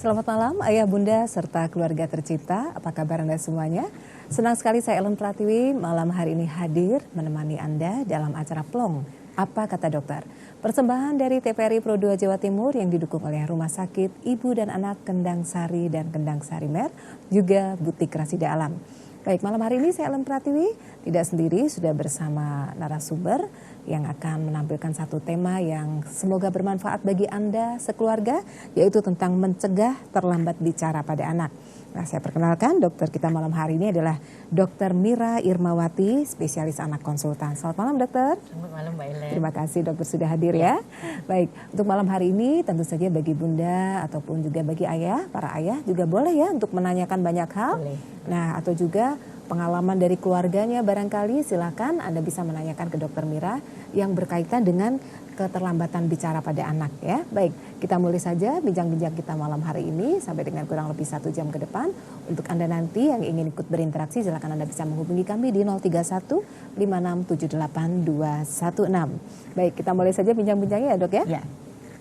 Selamat malam Ayah Bunda serta keluarga tercinta, apa kabar Anda semuanya? Senang sekali saya Ellen Pratiwi malam hari ini hadir menemani Anda dalam acara Plong, Apa Kata Dokter. Persembahan dari TVRI Pro 2 Jawa Timur yang didukung oleh Rumah Sakit Ibu dan Anak Kendang Sari dan Kendang Sari Mer, juga Butik Rasida Alam. Baik, malam hari ini saya Ellen Pratiwi tidak sendiri, sudah bersama narasumber yang akan menampilkan satu tema yang semoga bermanfaat bagi Anda sekeluarga, yaitu tentang mencegah terlambat bicara pada anak. Nah, saya perkenalkan dokter kita malam hari ini adalah Dr. Mira Irmawati, spesialis anak konsultan. Selamat malam dokter. Selamat malam Mbak Ellen. Terima kasih dokter sudah hadir ya. Baik, untuk malam hari ini tentu saja bagi bunda ataupun juga bagi ayah, para ayah juga boleh ya untuk menanyakan banyak hal. Boleh. Nah, atau juga pengalaman dari keluarganya barangkali silakan Anda bisa menanyakan ke dokter Mira yang berkaitan dengan keterlambatan bicara pada anak ya. Baik, kita mulai saja bincang-bincang kita malam hari ini sampai dengan kurang lebih 1 jam ke depan. Untuk Anda nanti yang ingin ikut berinteraksi silakan Anda bisa menghubungi kami di 031 5678 216. Baik, kita mulai saja bincang-bincangnya ya dok ya. Ya.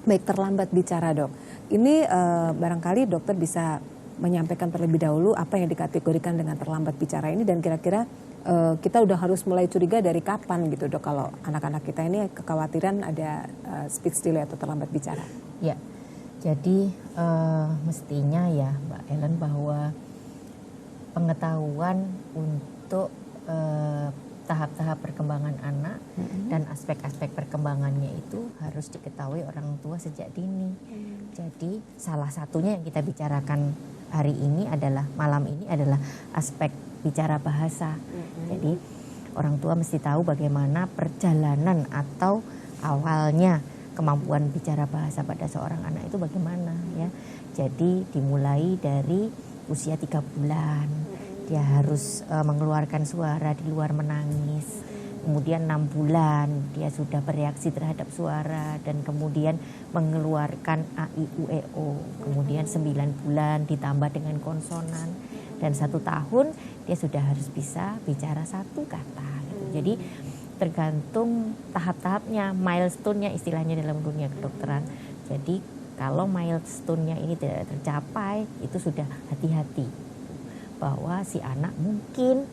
Baik, terlambat bicara dok. Ini barangkali dokter bisa menyampaikan terlebih dahulu apa yang dikategorikan dengan terlambat bicara ini dan kira-kira kita udah harus mulai curiga dari kapan gitu dok kalau anak-anak kita ini kekhawatiran ada speech delay atau terlambat bicara. Ya, jadi mestinya ya Mbak Ellen bahwa pengetahuan untuk tahap-tahap perkembangan anak dan aspek-aspek perkembangannya itu harus diketahui orang tua sejak dini. Jadi salah satunya yang kita bicarakan hari ini adalah malam ini adalah aspek bicara bahasa. Jadi orang tua mesti tahu bagaimana perjalanan atau awalnya kemampuan bicara bahasa pada seorang anak itu bagaimana ya. Jadi dimulai dari usia 3 bulan dia harus mengeluarkan suara di luar menangis. Kemudian 6 bulan dia sudah bereaksi terhadap suara dan kemudian mengeluarkan a, i, u, e, o. Kemudian 9 bulan ditambah dengan konsonan dan 1 tahun dia sudah harus bisa bicara 1 kata. Gitu. Jadi tergantung tahap-tahapnya, milestone-nya istilahnya dalam dunia kedokteran. Jadi kalau milestone-nya ini tidak tercapai itu sudah hati-hati bahwa si anak mungkin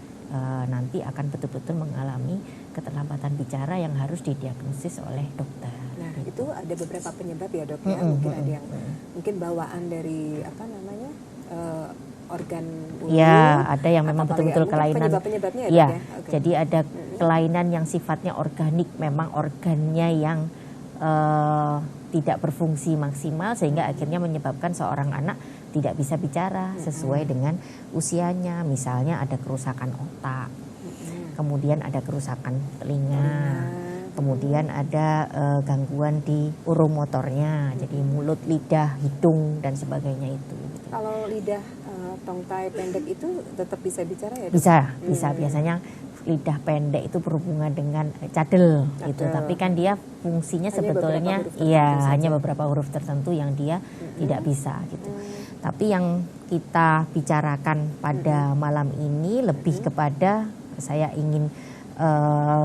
nanti akan betul-betul mengalami keterlambatan bicara yang harus didiagnosis oleh dokter. Nah itu ada beberapa penyebab ya dok ya. Mungkin ada yang mungkin bawaan dari apa namanya organ bulu. Ya ada yang memang betul-betul kelainan. Penyebabnya ya. Okay. Jadi ada kelainan yang sifatnya organik, memang organnya yang tidak berfungsi maksimal sehingga akhirnya menyebabkan seorang anak tidak bisa bicara sesuai dengan usianya. Misalnya ada kerusakan otak, kemudian ada kerusakan telinga, kemudian ada gangguan di uromotornya, jadi mulut, lidah, hidung dan sebagainya itu. Kalau lidah tongkai pendek itu tetap bisa bicara ya? Bisa biasanya lidah pendek itu berhubungan dengan cadel gitu, tapi kan dia fungsinya sebetulnya hanya beberapa huruf tertentu yang dia tidak bisa gitu. Tapi yang kita bicarakan pada malam ini lebih kepada saya ingin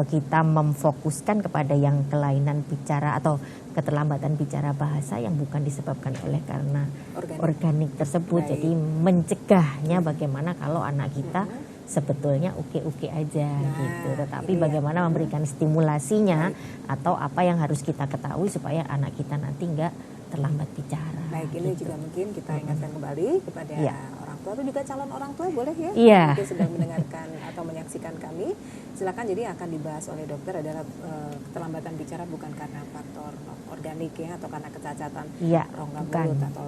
kita memfokuskan kepada yang kelainan bicara atau keterlambatan bicara bahasa yang bukan disebabkan oleh karena organik tersebut. Baik. Jadi mencegahnya bagaimana kalau anak kita sebetulnya oke-oke aja gitu. Tetapi bagaimana memberikan stimulasinya atau apa yang harus kita ketahui supaya anak kita nanti enggak terlambat bicara. Baik, ini juga mungkin kita ingatkan kembali kepada orang tua atau juga calon orang tua boleh ya. Mungkin sedang mendengarkan atau menyaksikan kami. Silakan, jadi akan dibahas oleh dokter adalah keterlambatan bicara bukan karena faktor organik ya atau karena kecacatan rongga mulut atau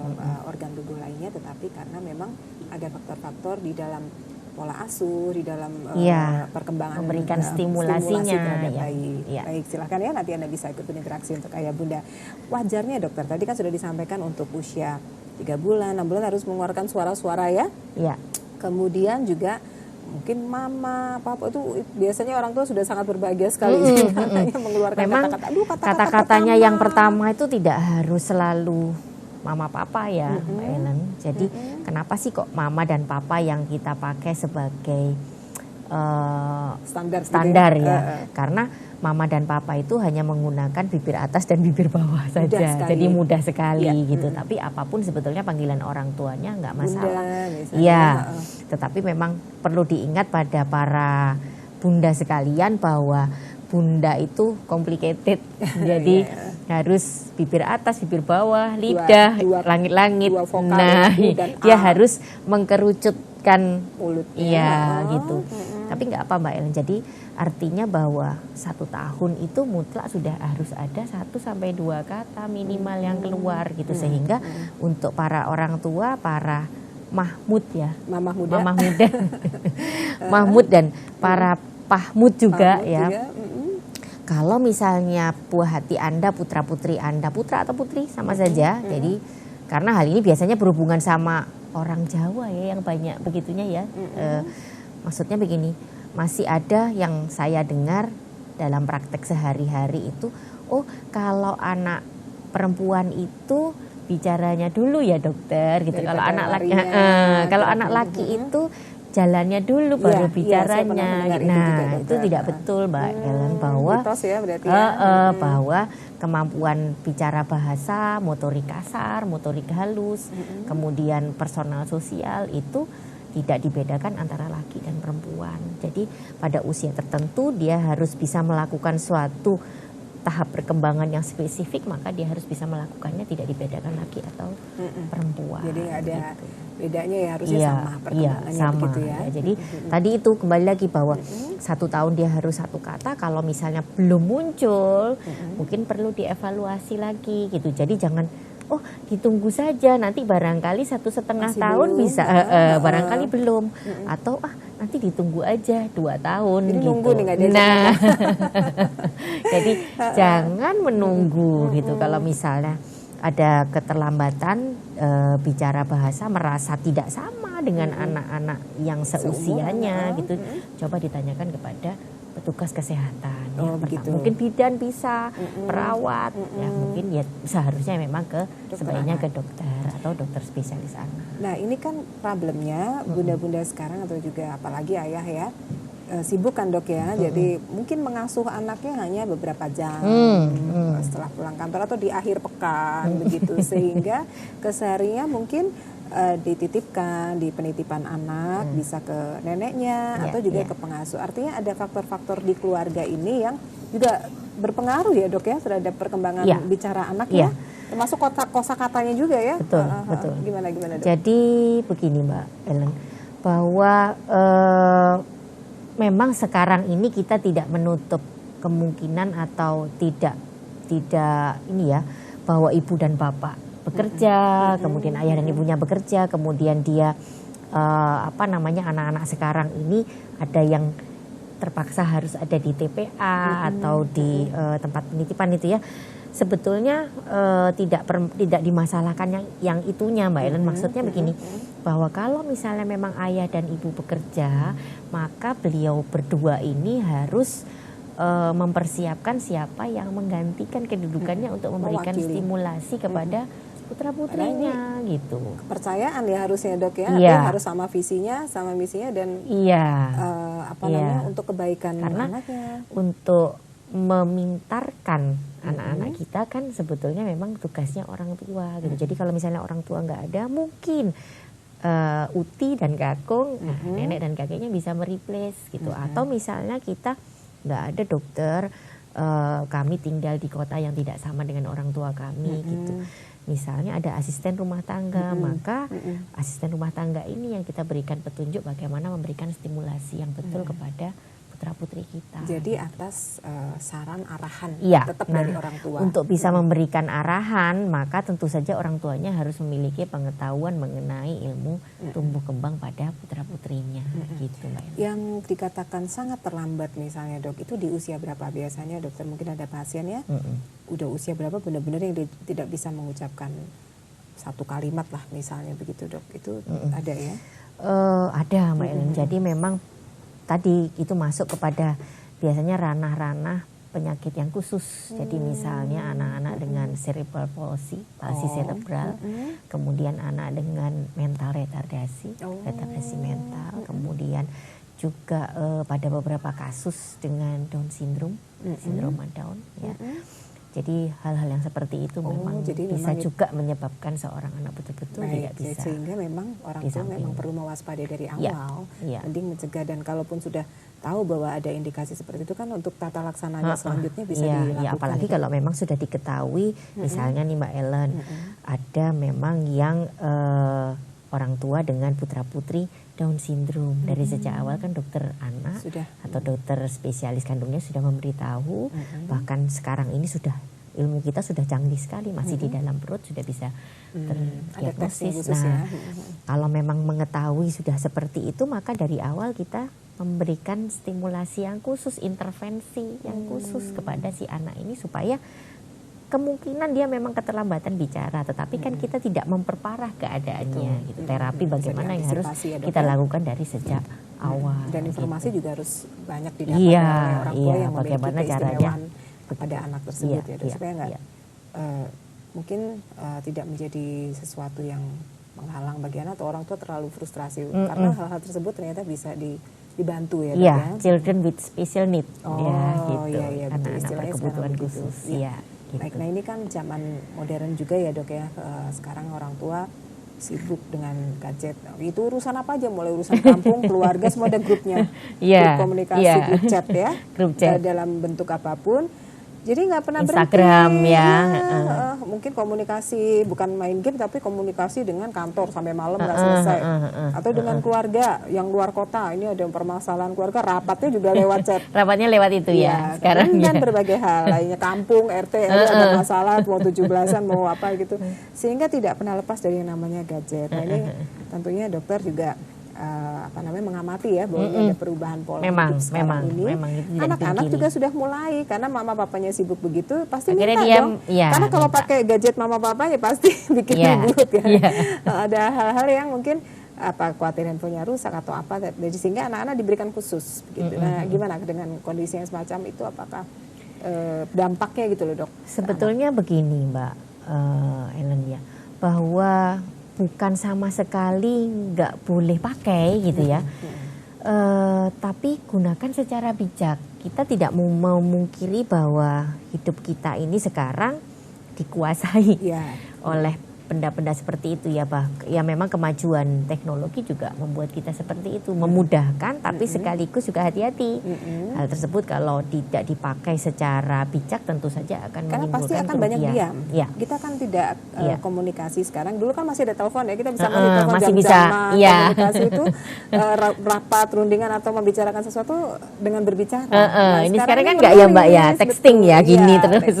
organ tubuh lainnya, tetapi karena memang ada faktor-faktor di dalam pola asuh, di dalam perkembangan memberikan stimulasinya terhadap bayi. Baik, silakan ya nanti Anda bisa ikut berinteraksi untuk ayah bunda. Wajarnya dokter, tadi kan sudah disampaikan untuk usia 3 bulan, 6 bulan harus mengeluarkan suara-suara ya. Iya. Kemudian juga mungkin mama, papa itu biasanya orang tua sudah sangat berbahagia sekali mengeluarkan kata-kata. Kata-katanya yang pertama itu tidak harus selalu mama papa ya Mbak Ellen. Jadi kenapa sih kok mama dan papa yang kita pakai sebagai standar gitu ya. Karena mama dan papa itu hanya menggunakan bibir atas dan bibir bawah saja, jadi mudah sekali gitu. Tapi apapun sebetulnya panggilan orang tuanya nggak masalah. Iya, tetapi memang perlu diingat pada para bunda sekalian bahwa bunda itu complicated, jadi harus bibir atas, bibir bawah, lidah, langit-langit. Nah, dia harus mengkerucutkan mulutnya, gitu. Tapi nggak apa Mbak Ellen. Jadi artinya bahwa 1 tahun itu mutlak sudah harus ada 1-2 kata minimal yang keluar gitu, sehingga untuk para orang tua, para mahmud ya, mamah muda, mahmud dan para pahmud juga ya. Kalau misalnya buah hati Anda, putra putri Anda, putra atau putri sama saja. Jadi karena hal ini biasanya berhubungan sama orang Jawa ya yang banyak begitunya ya. Maksudnya begini, masih ada yang saya dengar dalam praktek sehari-hari itu, oh kalau anak perempuan itu bicaranya dulu ya dokter gitu. Kalau anak laki, kalau anak laki itu jalannya dulu baru bicaranya. Nah itu tidak betul Mbak Ellen, bahwa bahwa kemampuan bicara bahasa, motorik kasar, motorik halus, kemudian personal sosial itu tidak dibedakan antara laki dan perempuan. Jadi pada usia tertentu dia harus bisa melakukan suatu tahap perkembangan yang spesifik, maka dia harus bisa melakukannya, tidak dibedakan laki atau perempuan. Jadi nggak ada bedanya ya, harusnya sama perkembangannya sama, begitu ya. Jadi tadi itu kembali lagi bahwa 1 tahun dia harus 1 kata, kalau misalnya belum muncul mungkin perlu dievaluasi lagi gitu. Jadi jangan ditunggu saja, nanti barangkali 1,5 tahun belum, bisa barangkali belum, atau nanti ditunggu aja 2 tahun. Jadi gitu. Nunggu nih, nah jadi jangan menunggu gitu. Kalau misalnya ada keterlambatan bicara bahasa, merasa tidak sama dengan anak-anak yang seusianya gitu, coba ditanyakan kepada petugas kesehatan. Mungkin bidan bisa, perawat, ya mungkin ya seharusnya memang sebaiknya ke dokter atau dokter spesialis anak. Nah ini kan problemnya bunda-bunda sekarang atau juga apalagi ayah ya, sibuk kan dok ya, jadi mungkin mengasuh anaknya hanya beberapa jam setelah pulang kantor atau di akhir pekan begitu, sehingga kesehariannya mungkin dititipkan di penitipan anak, bisa ke neneknya atau juga ke pengasuh. Artinya ada faktor-faktor di keluarga ini yang juga berpengaruh ya dok ya terhadap perkembangan bicara anaknya, termasuk kosakatanya juga ya. Betul, betul. Gimana dok? Jadi begini Mbak Ellen, bahwa memang sekarang ini kita tidak menutup kemungkinan atau tidak ini ya, bahwa ibu dan bapak bekerja, kemudian ayah dan ibunya bekerja, kemudian dia anak-anak sekarang ini ada yang terpaksa harus ada di TPA atau di tempat penitipan itu ya. Sebetulnya tidak dimasalahkan yang itunya Mbak Ellen. Maksudnya begini, bahwa kalau misalnya memang ayah dan ibu bekerja, maka beliau berdua ini harus mempersiapkan siapa yang menggantikan kedudukannya untuk memberikan stimulasi kepada putra-putrinya gitu. Kepercayaan ya harusnya dok ya, harus sama visinya, sama misinya dan untuk kebaikan anaknya. Untuk memintarkan anak-anak kita kan sebetulnya memang tugasnya orang tua gitu. Jadi kalau misalnya orang tua nggak ada, mungkin uti dan kakung, nenek dan kakeknya bisa mereplace gitu. Atau misalnya kita nggak ada dokter, kami tinggal di kota yang tidak sama dengan orang tua kami gitu. Misalnya ada asisten rumah tangga, maka asisten rumah tangga ini yang kita berikan petunjuk bagaimana memberikan stimulasi yang betul kepada putra-putri kita. Jadi atas saran arahan tetap dari orang tua. Untuk bisa memberikan arahan, maka tentu saja orang tuanya harus memiliki pengetahuan mengenai ilmu tumbuh kembang pada putra-putrinya. Gitu, Mbak. Yang dikatakan sangat terlambat misalnya dok, itu di usia berapa biasanya dokter? Mungkin ada pasien ya, udah usia berapa benar-benar yang tidak bisa mengucapkan satu kalimat lah misalnya begitu dok, itu ada ya? Ada Mbak Ellen. Jadi memang tadi itu masuk kepada biasanya ranah-ranah penyakit yang khusus. Jadi misalnya anak-anak dengan cerebral palsy, palsi cerebral, kemudian anak dengan mental retardasi, retardasi mental, kemudian juga pada beberapa kasus dengan Down syndrome, sindroma Down ya. Jadi hal-hal yang seperti itu memang bisa juga menyebabkan seorang anak betul-betul tidak bisa. Sehingga memang orang tua memang perlu mewaspadai dari awal, mending mencegah, dan kalaupun sudah tahu bahwa ada indikasi seperti itu kan untuk tata laksananya selanjutnya bisa dilakukan. Ya, apalagi kalau memang sudah diketahui, misalnya nih Mbak Ellen, ada memang yang orang tua dengan putra-putri Down syndrome. Dari sejak awal kan dokter anak atau dokter spesialis kandungnya sudah memberitahu, bahkan sekarang ini sudah ilmu kita sudah canggih sekali, masih di dalam perut sudah bisa terdiagnosis. Nah, kalau memang mengetahui sudah seperti itu, maka dari awal kita memberikan stimulasi yang khusus, intervensi yang khusus kepada si anak ini supaya kemungkinan dia memang keterlambatan bicara, tetapi kan kita tidak memperparah keadaannya. Gitu. Terapi bagaimana yang harus kita lakukan dari sejak awal. Dan informasi juga harus banyak didapat oleh orang tua yang bagaimana memiliki caranya kepada anak tersebut supaya nggak mungkin tidak menjadi sesuatu yang menghalang bagi anak atau orang tua terlalu frustrasi karena hal-hal tersebut ternyata bisa dibantu ya. Iya, children with special need. Anak-anak berkebutuhan khusus. Iya. Gitu. Baik, nah ini kan zaman modern juga ya dok ya, sekarang orang tua sibuk dengan gadget. Itu urusan apa aja, mulai urusan kampung, keluarga, semua ada grupnya, grup komunikasi, grup chat ya, grup chat dalam bentuk apapun. Jadi nggak pernah Instagram berhenti. Mungkin komunikasi bukan main game tapi komunikasi dengan kantor sampai malam nggak selesai. Atau dengan keluarga yang luar kota, ini ada permasalahan keluarga, rapatnya juga lewat chat. Rapatnya lewat itu ya sekarang. Dan berbagai hal lainnya, kampung, RT ada masalah mau 17-an mau apa gitu. Sehingga tidak pernah lepas dari yang namanya gadget. Nah ini tentunya dokter juga mengamati ya bahwa ini ada perubahan pola hidup sekarang ini. Anak-anak juga sudah mulai karena mama papanya sibuk begitu pasti minta dong. Karena kalau pakai gadget mama papanya pasti bikin ribut ya. Ada hal-hal yang mungkin khawatir handphonenya rusak atau apa, jadi sehingga anak-anak diberikan khusus begitu. Nah, gimana dengan kondisi yang semacam itu, apakah dampaknya gitu loh dok? Sebetulnya begini Mbak Ellen ya, bahwa bukan sama sekali nggak boleh pakai gitu ya, tapi gunakan secara bijak. Kita tidak mau memungkiri bahwa hidup kita ini sekarang dikuasai oleh benda-benda seperti itu ya, ya memang kemajuan teknologi juga membuat kita seperti itu, memudahkan tapi sekaligus juga hati-hati. Hal tersebut kalau tidak dipakai secara bijak tentu saja akan menimbulkan pasti akan banyak diam. Kita kan tidak komunikasi sekarang. Dulu kan masih ada telepon ya, kita bisa telepon jam-jaman, komunikasi itu rapat, rundingan atau membicarakan sesuatu dengan berbicara. Ini sekarang kan nggak ya Mbak ya, texting ya gini terus.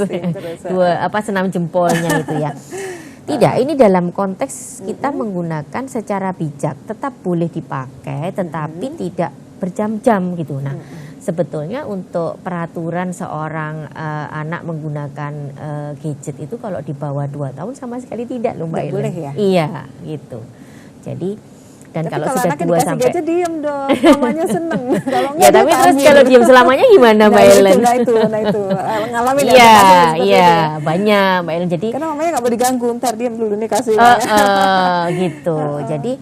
Senam jempolnya itu ya. Tidak, ini dalam konteks kita menggunakan secara bijak, tetap boleh dipakai tetapi tidak berjam-jam gitu. Nah, sebetulnya untuk peraturan seorang anak menggunakan gadget itu kalau di bawah 2 tahun sama sekali tidak loh Mbak Ellen. Boleh ya? Iya, gitu. Jadi dan tapi kalau sudah 2 sampai gadget diem dong, mamanya seneng. Ya tapi terus kalau diem selamanya gimana Mbak Ellen? Nah itu ngalamin Iya, banyak Mbak Ellen. Jadi karena mamanya nggak boleh diganggu, ntar diem dulu nih kasih. Gitu. Jadi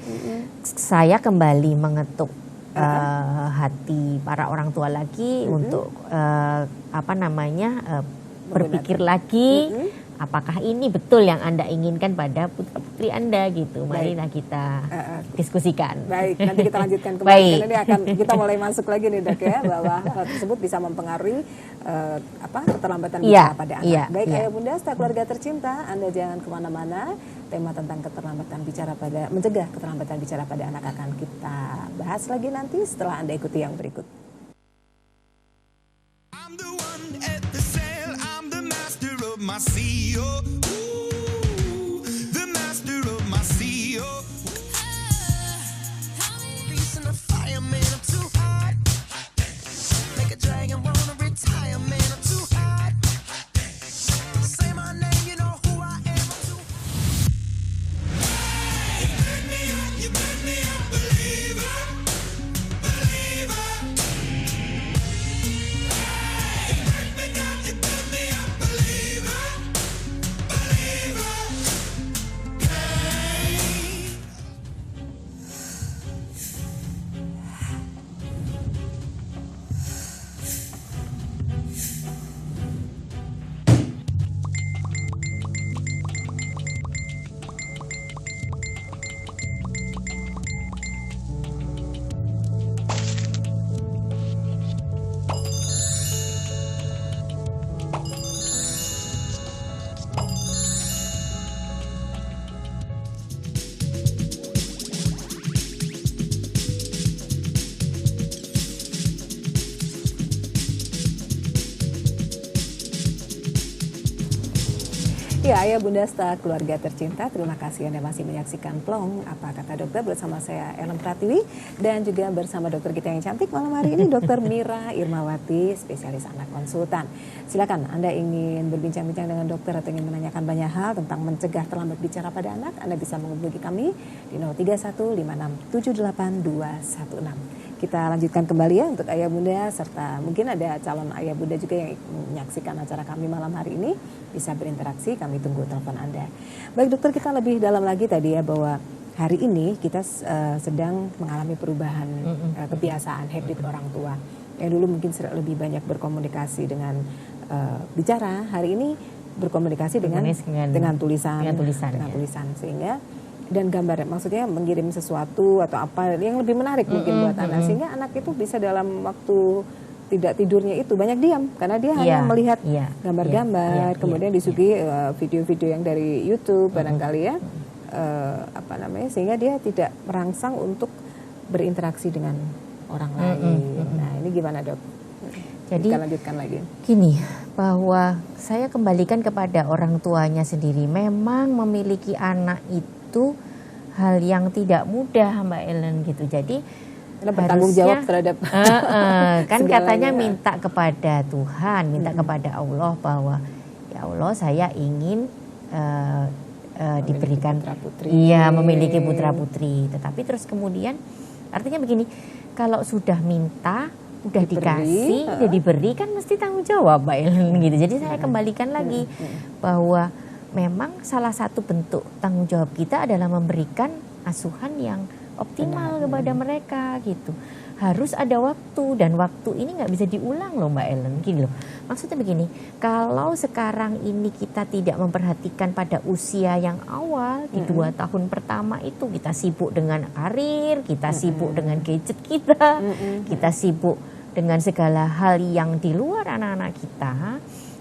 saya kembali mengetuk hati para orang tua lagi untuk berpikir lagi. Apakah ini betul yang Anda inginkan pada putra-putri Anda gitu. Marilah kita diskusikan. Baik, nanti kita lanjutkan kembali. Karena ini kita mulai masuk lagi nih dok ya, bahwa hal tersebut bisa mempengaruhi keterlambatan bicara pada anak. Baik ayah bunda, setelah keluarga tercinta, Anda jangan kemana-mana. Tema tentang mencegah keterlambatan bicara pada anak akan kita bahas lagi nanti setelah Anda ikuti yang berikut. My CEO, ooh, the master of my CEO. Reason a fireman, I'm too hot. Make a dragon wanna retire, man, I'm too hot. Say my name, you know who I am, I'm too hot. You burn me up, believer, believer. You burn me down, you burn me up, believer. Ya, ayah bunda serta keluarga tercinta, terima kasih Anda masih menyaksikan Plong Apa Kata Dokter bersama saya Ellen Pratiwi dan juga bersama dokter kita yang cantik malam hari ini, Dokter Mira Irmawati, spesialis anak konsultan. Silakan Anda ingin berbincang-bincang dengan dokter atau ingin menanyakan banyak hal tentang mencegah terlambat bicara pada anak, Anda bisa menghubungi kami di 03156782216. Kita lanjutkan kembali ya untuk ayah bunda serta mungkin ada calon ayah bunda juga yang menyaksikan acara kami malam hari ini, bisa berinteraksi, kami tunggu telepon Anda. Baik dokter, kita lebih dalam lagi tadi ya bahwa hari ini kita sedang mengalami perubahan kebiasaan habit orang tua. Yang dulu mungkin lebih banyak berkomunikasi dengan bicara, hari ini berkomunikasi dengan tulisan, sehingga dan gambar, maksudnya mengirim sesuatu atau apa yang lebih menarik mungkin buat anak, sehingga anak itu bisa dalam waktu tidak tidurnya itu banyak diam karena dia hanya melihat gambar-gambar, kemudian disuguhi video-video yang dari YouTube barangkali ya, sehingga dia tidak merangsang untuk berinteraksi dengan orang lain. Nah ini gimana dok? Jadi kita lanjutkan lagi. Gini, bahwa saya kembalikan kepada orang tuanya sendiri. Memang memiliki anak itu hal yang tidak mudah Mbak Ellen gitu. Jadi bertanggung jawab terhadap kan katanya minta kepada Tuhan, minta kepada Allah bahwa ya Allah saya ingin diberikan putra putri. Iya, memiliki putra putri. Tetapi terus kemudian artinya begini, kalau sudah minta udah dikasih, udah diberi kan mesti tanggung jawab Mbak Ellen gitu. Jadi saya kembalikan lagi bahwa memang salah satu bentuk tanggung jawab kita adalah memberikan asuhan yang optimal kepada mereka gitu. Harus ada waktu dan waktu ini nggak bisa diulang loh Mbak Ellen gitu loh. Maksudnya begini, kalau sekarang ini kita tidak memperhatikan pada usia yang awal di 2 tahun pertama itu kita sibuk dengan karir, kita sibuk dengan gadget kita, kita sibuk dengan segala hal yang di luar anak-anak kita.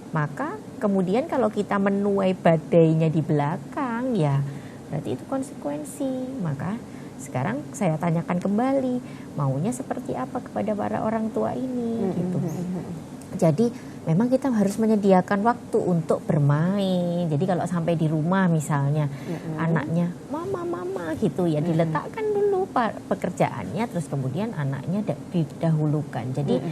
Maka kemudian kalau kita menuai badainya di belakang ya berarti itu konsekuensi. Maka sekarang saya tanyakan kembali, maunya seperti apa kepada para orang tua ini gitu. Jadi memang kita harus menyediakan waktu untuk bermain. Jadi kalau sampai di rumah misalnya anaknya mama gitu ya, diletakkan dulu pekerjaannya, terus kemudian anaknya didahulukan. Jadi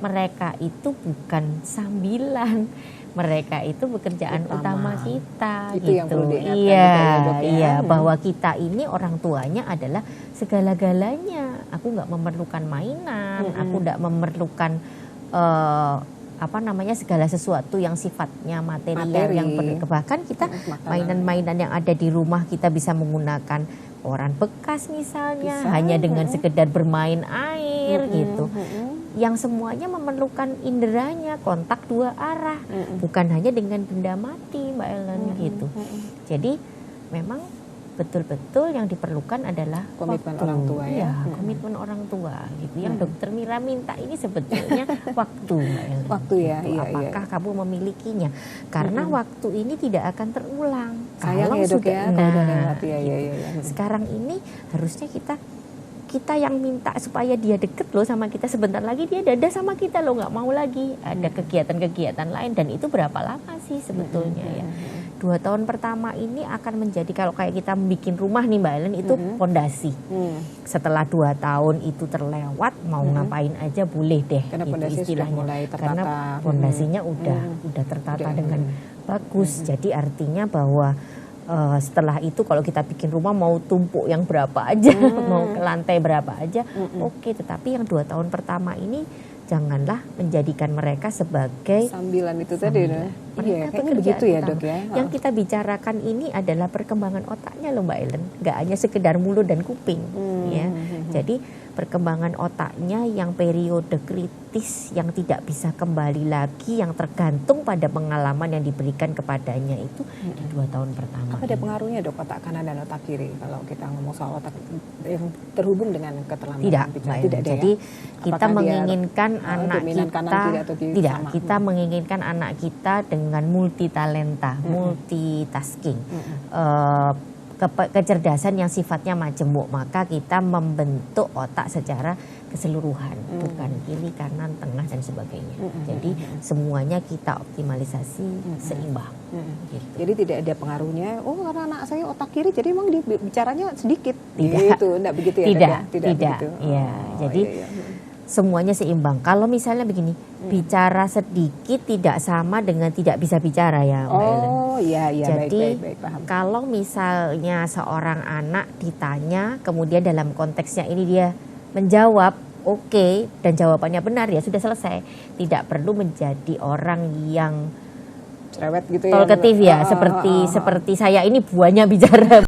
mereka itu bukan sambilan, mereka itu pekerjaan utama kita itu gitu. Yang perlu diingatkan Iya, bahwa kita ini orang tuanya adalah segala-galanya. Aku nggak memerlukan mainan, aku nggak memerlukan segala sesuatu yang sifatnya material yang bahkan kita mainan-mainan yang ada di rumah kita bisa menggunakan koran bekas misalnya, hanya dengan sekedar bermain air gitu. Yang semuanya memerlukan inderanya, kontak 2 arah, bukan hanya dengan benda mati Mbak Ellen gitu. Jadi memang betul-betul yang diperlukan adalah komitmen waktu. orang tua ya. Komitmen orang tua gitu. Yang dokter Mira minta ini sebetulnya waktu Mbak Ellen. Waktu ya, gitu. Apakah kamu memilikinya? Karena waktu ini tidak akan terulang. Sayang kalau ya dok sudah, ya, kalau udah lewat ya. Sekarang ini harusnya kita yang minta supaya dia deket loh sama kita, sebentar lagi dia dada sama kita loh, nggak mau lagi ada kegiatan-kegiatan lain. Dan itu berapa lama sih sebetulnya ya? 2 tahun pertama ini akan menjadi, kalau kayak kita bikin rumah nih Mbak Ellen, itu fondasi. Setelah 2 tahun itu terlewat, mau ngapain aja boleh deh karena gitu istilahnya, mulai tertata. karena fondasinya udah tertata dengan bagus. Jadi artinya bahwa setelah itu kalau kita bikin rumah mau tumpuk yang berapa aja, mau ke lantai berapa aja, oke. Tetapi yang 2 tahun pertama ini janganlah menjadikan mereka sebagai sambilan itu tadi. Iya, kayaknya begitu ya dok ya. Yang kita bicarakan ini adalah perkembangan otaknya loh Mbak Ellen, nggak hanya sekedar mulut dan kuping ya. Jadi perkembangan otaknya yang periode kritis, yang tidak bisa kembali lagi, yang tergantung pada pengalaman yang diberikan kepadanya itu di 2 tahun pertama. Apa ada pengaruhnya dok otak kanan dan otak kiri kalau kita ngomong soal otak yang terhubung dengan keterlambatan bicara? Tidak. Jadi kita apakah menginginkan anak kanan, kita kiri, atau kiri tidak, sama? kita menginginkan anak kita dengan multi talenta, multitasking. kecerdasan yang sifatnya majemuk, maka kita membentuk otak secara keseluruhan, bukan kiri, kanan, tengah dan sebagainya. Jadi semuanya kita optimalisasi seimbang. Gitu. Jadi tidak ada pengaruhnya. Oh, karena anak saya otak kiri, jadi emang dia bicaranya sedikit. Tidak. Gitu, enggak begitu ya? Tidak. Begitu. Ya, jadi semuanya seimbang. Kalau misalnya begini, bicara sedikit tidak sama dengan tidak bisa bicara ya, Mbak Ellen. Oh, iya, Jadi baik, paham. kalau misalnya seorang anak ditanya, kemudian dalam konteksnya ini dia menjawab oke, dan jawabannya benar, ya sudah selesai. Tidak perlu menjadi orang yang Cerewet gitu talkative ya, seperti saya ini buahnya bicara.